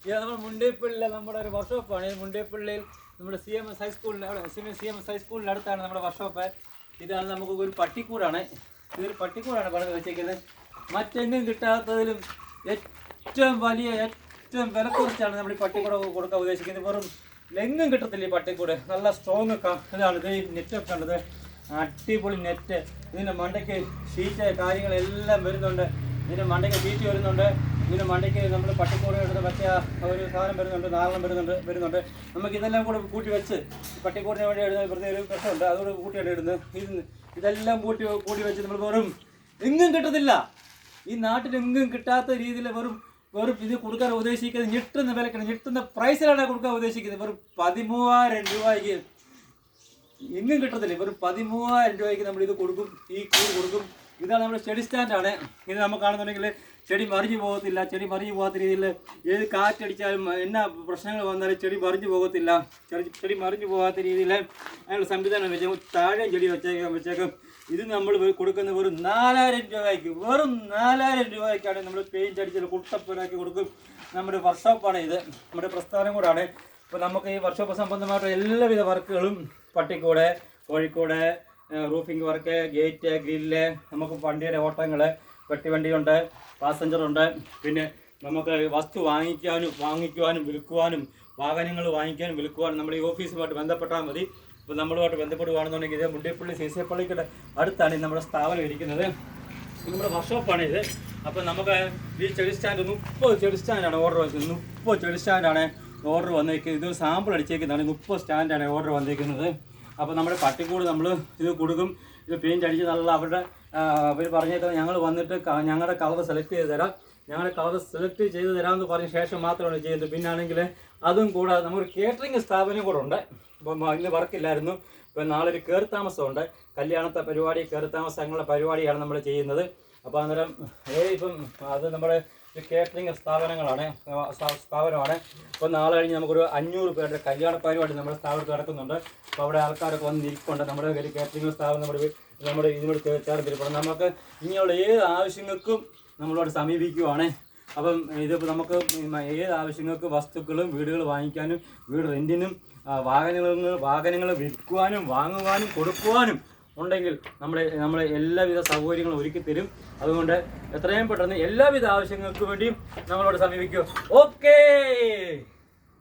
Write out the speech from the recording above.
ഇത് നമ്മുടെ മുണ്ടേപ്പള്ളിയിലെ നമ്മുടെ ഒരു വർക്ക്ഷോപ്പാണ്. മുണ്ടേപ്പള്ളിയിൽ നമ്മുടെ CMS ഹൈസ്കൂളിൻ്റെ അവിടെ CMS ഹൈസ്കൂളിൻ്റെ അടുത്താണ് നമ്മുടെ വർക്ക്ഷോപ്പ്. ഇതാണ് നമുക്ക് ഒരു പട്ടിക്കൂടാണ്. ഇതൊരു പട്ടിക്കൂടാണ് പണിത് വെച്ചേക്കുന്നത്. മറ്റെങ്ങും കിട്ടാത്തതിലും ഏറ്റവും വില കുറച്ചാണ് നമ്മൾ ഈ പട്ടിക്കൂട കൊടുക്കാൻ ഉദ്ദേശിക്കുന്നത്. വെറും എങ്ങും കിട്ടത്തില്ല ഈ പട്ടിക്കൂട്. നല്ല സ്ട്രോങ് ഇതാണ്. ഇത് നെറ്റൊക്കെ ഉള്ളത്, അടിപൊളി നെറ്റ്. ഇതിൻ്റെ മണ്ടയ്ക്ക് ഷീറ്റ് കാര്യങ്ങളെല്ലാം വരുന്നുണ്ട്. ഇതിൻ്റെ മണ്ടയ്ക്ക് ഷീറ്റ് വരുന്നുണ്ട്. ഇതിൻ്റെ മണ്ടയ്ക്ക് നമ്മൾ പട്ടിക്കൂട് എടുത്ത് വെച്ച ഒരു സാധനം വരുന്നുണ്ട്, നാലെണ്ണം വരുന്നുണ്ട്. നമുക്ക് ഇതെല്ലാം കൂടെ കൂട്ടി വെച്ച് പട്ടിക്കൂടിന് വേണ്ടി ഇടുന്ന പ്രത്യേക ഒരു പ്രശ്നമുണ്ട്, അതുകൂടെ കൂട്ടിയാണ് ഇടുന്നത്. ഇതെല്ലാം കൂട്ടി വെച്ച് നമ്മൾ വെറും എങ്ങും കിട്ടത്തില്ല, ഈ നാട്ടിലെങ്ങും കിട്ടാത്ത രീതിയിൽ വെറും ഇത് കൊടുക്കാൻ ഉദ്ദേശിക്കുന്നത് ഞെട്ടുന്ന വിലക്കാണ്, ഞെട്ടുന്ന പ്രൈസിലാണ് കൊടുക്കാൻ ഉദ്ദേശിക്കുന്നത്. വെറും 13,000 രൂപയ്ക്ക് എങ്ങും കിട്ടത്തില്ല. വെറും 13,000 രൂപയ്ക്ക് നമ്മൾ ഇത് കൊടുക്കും, ഈ കൂട് കൊടുക്കും. ഇതാണ് നമ്മുടെ സ്റ്റഡി സ്റ്റാൻഡാണ്. ഇത് നമുക്ക് കാണുന്നുണ്ടെങ്കിൽ ചെടി മറിഞ്ഞു പോകത്തില്ല. ചെടി മറിഞ്ഞു പോകാത്ത രീതിയിൽ ഏത് കാറ്റടിച്ചാലും എന്നാ പ്രശ്നങ്ങൾ വന്നാലും ചെടി മറിഞ്ഞു പോകത്തില്ല. ചെടി മറിഞ്ഞു പോകാത്ത രീതിയിൽ അതിനുള്ള സംവിധാനം വെച്ചേക്കും. താഴെ ചെടി വെച്ചേക്കും. ഇത് നമ്മൾ കൊടുക്കുന്ന വെറും 4,000 രൂപയ്ക്ക്, വെറും 4,000 രൂപയ്ക്കാണ് നമ്മൾ പെയിൻറ്റ് അടിച്ച് കുട്ടപ്പനാക്കി കൊടുക്കും. നമ്മുടെ വർക്ക്ഷോപ്പാണ് ഇത്, നമ്മുടെ പ്രസ്ഥാനം കൂടാണ്. അപ്പോൾ നമുക്ക് ഈ വർക്ക്ഷോപ്പ് സംബന്ധമായിട്ട് എല്ലാവിധ വർക്കുകളും പട്ടിക്കൂട്, കോഴിക്കോട്, റൂഫിംഗ് വർക്ക്, ഗേറ്റ്, ഗ്രില്ല്, നമുക്ക് വണ്ടിയുടെ ഓട്ടങ്ങൾ, പെട്ടിവണ്ടിയുണ്ട്, പാസഞ്ചറുണ്ട്. പിന്നെ നമുക്ക് വസ്തു വാങ്ങിക്കുവാനും വിൽക്കുവാനും വാഹനങ്ങൾ വാങ്ങിക്കാനും വിൽക്കുവാനും നമ്മൾ ഈ ഓഫീസുമായിട്ട് ബന്ധപ്പെട്ടാൽ മതി. അപ്പോൾ നമ്മളുമായിട്ട് ബന്ധപ്പെടുകയാണെന്നുണ്ടെങ്കിൽ ഇത് മുണ്ടേപ്പള്ളി CC പള്ളിയുടെ അടുത്താണ് നമ്മുടെ സ്ഥാപനം ഇരിക്കുന്നത്. നമ്മുടെ വർക്ക്ഷോപ്പാണ് ഇത്. അപ്പോൾ നമുക്ക് ഈ ചെടി സ്റ്റാൻഡ് 30 ചെടി സ്റ്റാൻഡാണ് ഓർഡർ വന്നിരിക്കുന്നത്. 30 ചെടി സ്റ്റാൻഡാണ് ഓർഡർ വന്നിരിക്കുന്നത്. ഇത് സാമ്പിൾ അടിച്ചേക്കുന്നതാണ്. 30 സ്റ്റാൻഡാണ് ഓർഡർ വന്നിരിക്കുന്നത്. അപ്പോൾ നമ്മുടെ പട്ടിക്കൂട് നമ്മൾ ഇത് കൊടുക്കും. ഇത് പെയിൻറ്റ് അടിച്ച് നല്ല അവർ പറഞ്ഞേക്കുന്നത് ഞങ്ങൾ വന്നിട്ട് ഞങ്ങളുടെ കളർ സെലക്ട് ചെയ്ത് തരാം, ഞങ്ങളുടെ കളർ സെലക്ട് ചെയ്ത് തരാമെന്ന് പറഞ്ഞ ശേഷം മാത്രമാണ് ചെയ്യുന്നത്. പിന്നെ ആണെങ്കിൽ അതും കൂടാതെ നമ്മളൊരു കേറ്ററിംഗ് സ്ഥാപനം കൂടെ ഉണ്ട്. അപ്പം ഇന്ന് വർക്കില്ലായിരുന്നു. ഇപ്പം നാളെ ഒരു കയറിത്താമസമുണ്ട്, കല്യാണത്തെ പരിപാടി, കയറിത്താമസങ്ങളുടെ പരിപാടിയാണ് നമ്മൾ ചെയ്യുന്നത്. അപ്പോൾ അന്നേരം ഇപ്പം അത് നമ്മുടെ കേറ്ററിംഗ് സ്ഥാപനമാണ്. അപ്പോൾ നാളെ കഴിഞ്ഞ് നമുക്കൊരു 500 പേരുടെ കല്യാണ പരിപാടി നമ്മുടെ സ്ഥാപനത്തിൽ നടക്കുന്നുണ്ട്. അപ്പോൾ അവിടെ ആൾക്കാരൊക്കെ വന്ന് ഇരിപ്പുണ്ട്. നമ്മുടെ ഒരു കേറ്ററിംഗ് സ്ഥാപനം നമ്മുടെ ഇതിനോട് ചേർന്നിരിപ്പുണ്ട്. നമുക്ക് ഇങ്ങനെയുള്ള ഏത് ആവശ്യങ്ങൾക്കും നമ്മളോട് സമീപിക്കുവാണ്. അപ്പം ഇതിപ്പോൾ നമുക്ക് ഏത് ആവശ്യങ്ങൾക്ക് വസ്തുക്കളും വീടുകൾ വാങ്ങിക്കാനും വീട് റെൻറ്റിനും വാഹനങ്ങൾ വിൽക്കുവാനും വാങ്ങുവാനും കൊടുക്കുവാനും ഉണ്ടെങ്കിൽ നമ്മളെ എല്ലാവിധ സൗകര്യങ്ങളും ഒരുക്കി തരും. അതുകൊണ്ട് എത്രയും പെട്ടെന്ന് എല്ലാവിധ ആവശ്യങ്ങൾക്ക് വേണ്ടിയും നമ്മളോട് സമീപിക്കുക. ഓക്കേ.